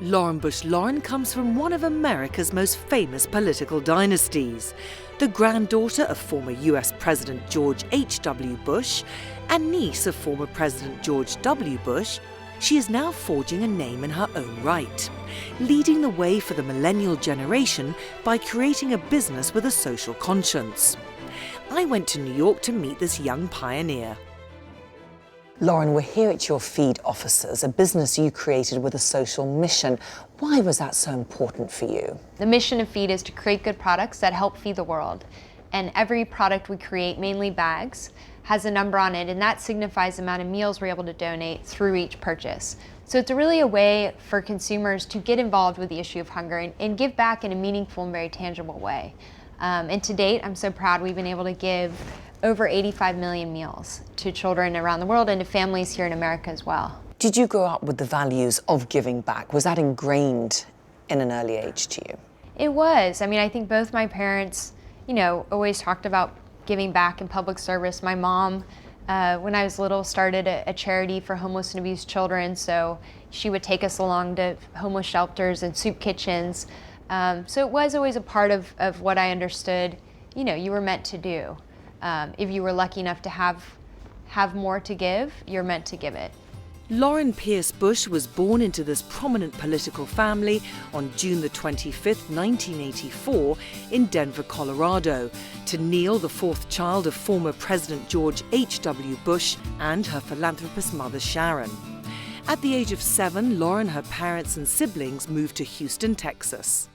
Lauren Bush Lauren comes from one of America's most famous political dynasties. The granddaughter of former US President George H.W. Bush and niece of former President George W. Bush, she is now forging a name in her own right, leading the way for the millennial generation by creating a business with a social conscience. I went to New York to meet this young pioneer. Lauren, we're here at your Feed offices, a business you created with a social mission. Why was that so important for you? The mission of Feed is to create good products that help feed the world. And every product we create, mainly bags, has a number on it, and that signifies the amount of meals we're able to donate through each purchase. So it's really a way for consumers to get involved with the issue of hunger and give back in a meaningful and very tangible way. And to date, I'm so proud we've been able to give over 85 million meals to children around the world and to families here in America as well. Did you grow up with the values of giving back? Was that ingrained in an early age to you? It was. I mean, I think both my parents, always talked about giving back in public service. My mom, when I was little, started a charity for homeless and abused children, so she would take us along to homeless shelters and soup kitchens. So it was always a part of what I understood, you were meant to do. If you were lucky enough to have more to give, you're meant to give it. Lauren Pierce Bush was born into this prominent political family on June the 25th, 1984 in Denver, Colorado, to Neil, the fourth child of former President George H.W. Bush and her philanthropist mother Sharon. At the age of 7, Lauren, her parents and siblings moved to Houston, Texas.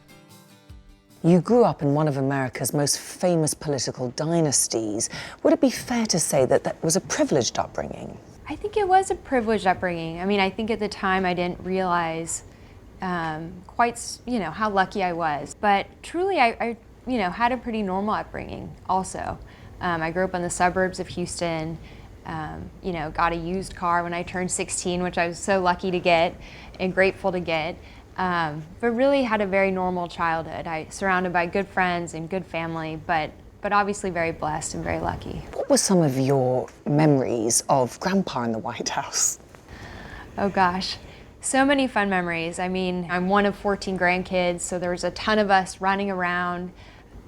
You grew up in one of America's most famous political dynasties. Would it be fair to say that that was a privileged upbringing? I think it was a privileged upbringing. I mean, I think at the time I didn't realize quite, how lucky I was. But truly, I had a pretty normal upbringing also. I grew up in the suburbs of Houston, got a used car when I turned 16, which I was so lucky to get and grateful to get. But really had a very normal childhood. I surrounded by good friends and good family, but obviously very blessed and very lucky. What were some of your memories of Grandpa in the White House? Oh gosh, so many fun memories. I mean, I'm one of 14 grandkids, so there was a ton of us running around.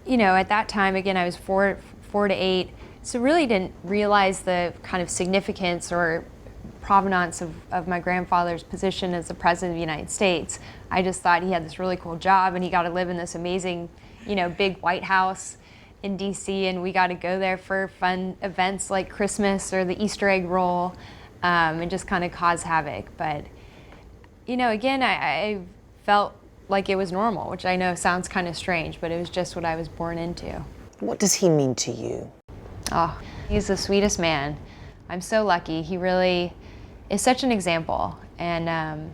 At that time, again, I was four to 8, so really didn't realize the kind of significance or provenance of my grandfather's position as the President of the United States. I just thought he had this really cool job and he got to live in this amazing, big White House in DC, and we got to go there for fun events like Christmas or the Easter egg roll and just kind of cause havoc. But, again, I felt like it was normal, which I know sounds kind of strange, but it was just what I was born into. What does he mean to you? Oh, he's the sweetest man. I'm so lucky. He really is such an example and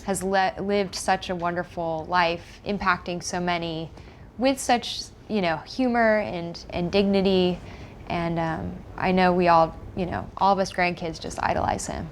has lived such a wonderful life, impacting so many with such, humor and dignity. And I know we all, all of us grandkids just idolize him.